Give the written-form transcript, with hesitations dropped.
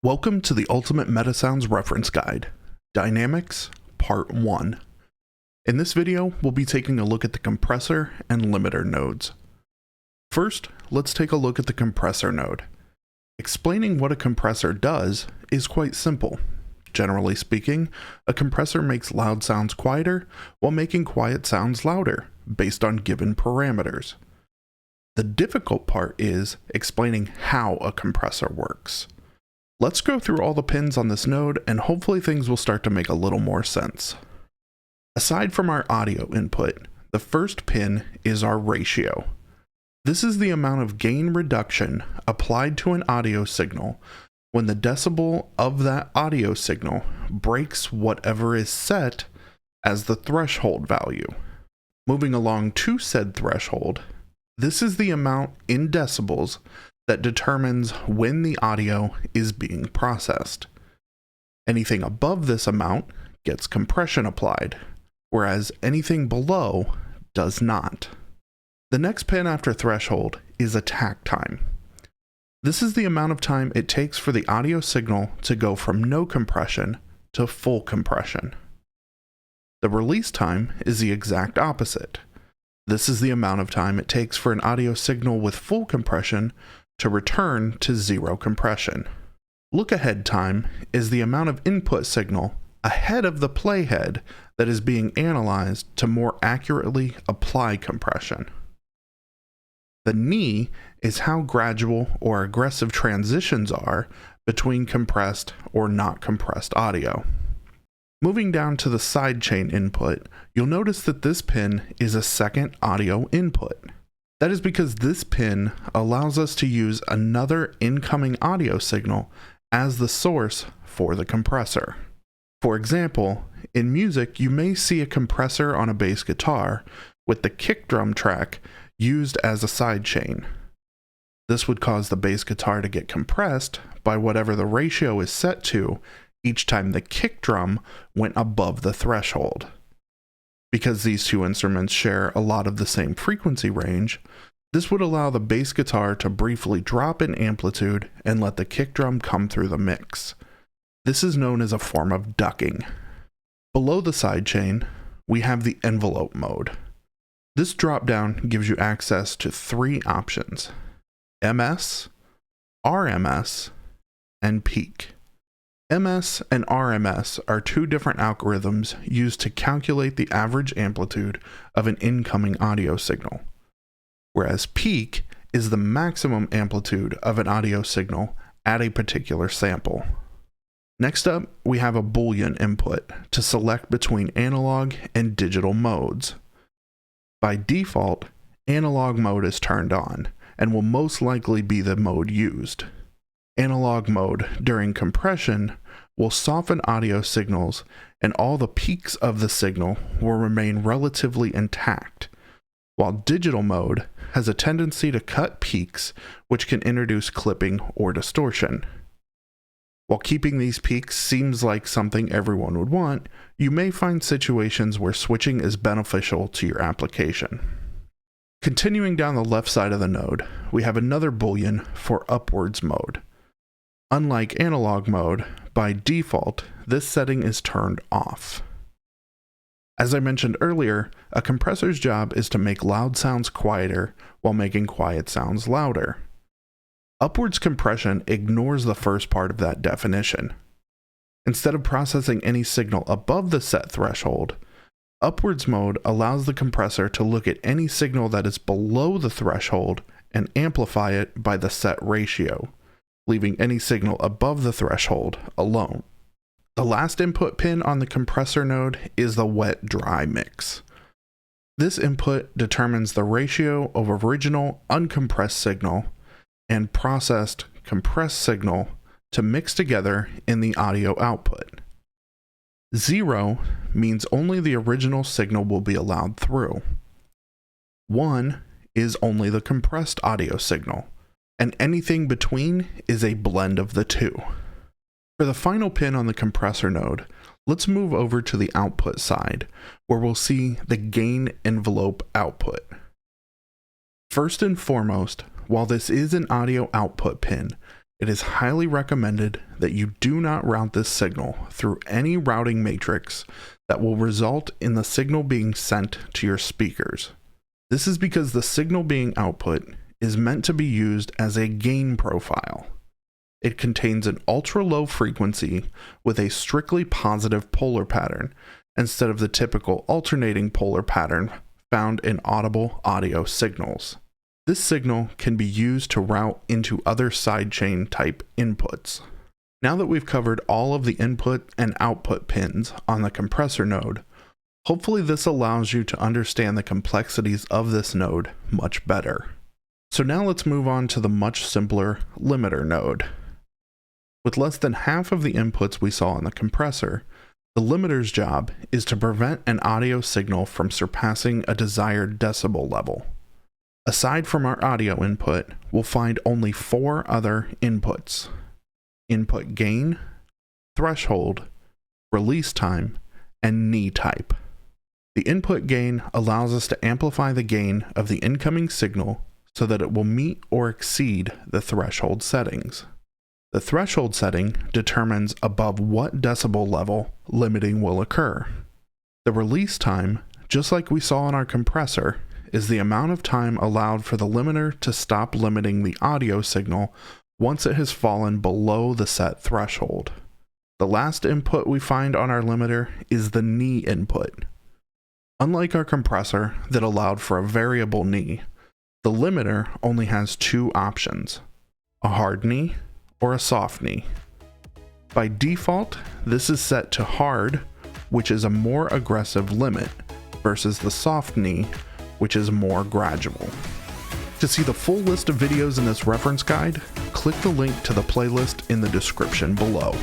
Welcome to the Ultimate MetaSounds Reference Guide, Dynamics, Part 1. In this video, we'll be taking a look at the compressor and limiter nodes. First, let's take a look at the compressor node. Explaining what a compressor does is quite simple. Generally speaking, a compressor makes loud sounds quieter while making quiet sounds louder, based on given parameters. The difficult part is explaining how a compressor works. Let's go through all the pins on this node and hopefully things will start to make a little more sense. Aside from our audio input, the first pin is our ratio. This is the amount of gain reduction applied to an audio signal when the decibel of that audio signal breaks whatever is set as the threshold value. Moving along to said threshold, this is the amount in decibels that determines when the audio is being processed. Anything above this amount gets compression applied, whereas anything below does not. The next pin after threshold is attack time. This is the amount of time it takes for the audio signal to go from no compression to full compression. The release time is the exact opposite. This is the amount of time it takes for an audio signal with full compression to return to zero compression. Look ahead time is the amount of input signal ahead of the playhead that is being analyzed to more accurately apply compression. The knee is how gradual or aggressive transitions are between compressed or not compressed audio. Moving down to the sidechain input, you'll notice that this pin is a second audio input. That is because this pin allows us to use another incoming audio signal as the source for the compressor. For example, in music, you may see a compressor on a bass guitar with the kick drum track used as a sidechain. This would cause the bass guitar to get compressed by whatever the ratio is set to each time the kick drum went above the threshold. Because these two instruments share a lot of the same frequency range, this would allow the bass guitar to briefly drop in amplitude and let the kick drum come through the mix. This is known as a form of ducking. Below the sidechain, we have the envelope mode. This dropdown gives you access to three options: MS, RMS, and peak. MS and RMS are two different algorithms used to calculate the average amplitude of an incoming audio signal, whereas peak is the maximum amplitude of an audio signal at a particular sample. Next up, we have a Boolean input to select between analog and digital modes. By default, analog mode is turned on and will most likely be the mode used. Analog mode during compression will soften audio signals and all the peaks of the signal will remain relatively intact, while digital mode has a tendency to cut peaks, which can introduce clipping or distortion. While keeping these peaks seems like something everyone would want, you may find situations where switching is beneficial to your application. Continuing down the left side of the node, we have another Boolean for upwards mode. Unlike analog mode, by default, this setting is turned off. As I mentioned earlier, a compressor's job is to make loud sounds quieter while making quiet sounds louder. Upwards compression ignores the first part of that definition. Instead of processing any signal above the set threshold, upwards mode allows the compressor to look at any signal that is below the threshold and amplify it by the set ratio, leaving any signal above the threshold alone. The last input pin on the compressor node is the wet-dry mix. This input determines the ratio of original uncompressed signal and processed compressed signal to mix together in the audio output. 0 means only the original signal will be allowed through. 1 is only the compressed audio signal, and anything between is a blend of the two. For the final pin on the compressor node, let's move over to the output side, where we'll see the gain envelope output. First and foremost, while this is an audio output pin, it is highly recommended that you do not route this signal through any routing matrix that will result in the signal being sent to your speakers. This is because the signal being output is meant to be used as a gain profile. It contains an ultra-low frequency with a strictly positive polar pattern instead of the typical alternating polar pattern found in audible audio signals. This signal can be used to route into other sidechain type inputs. Now that we've covered all of the input and output pins on the compressor node, hopefully this allows you to understand the complexities of this node much better. So now let's move on to the much simpler limiter node. With less than half of the inputs we saw in the compressor, the limiter's job is to prevent an audio signal from surpassing a desired decibel level. Aside from our audio input, we'll find only 4 other inputs: input gain, threshold, release time, and knee type. The input gain allows us to amplify the gain of the incoming signal so that it will meet or exceed the threshold settings. The threshold setting determines above what decibel level limiting will occur. The release time, just like we saw in our compressor, is the amount of time allowed for the limiter to stop limiting the audio signal once it has fallen below the set threshold. The last input we find on our limiter is the knee input. Unlike our compressor that allowed for a variable knee, the limiter only has 2 options: a hard knee or a soft knee. By default, this is set to hard, which is a more aggressive limit, versus the soft knee, which is more gradual. To see the full list of videos in this reference guide, click the link to the playlist in the description below.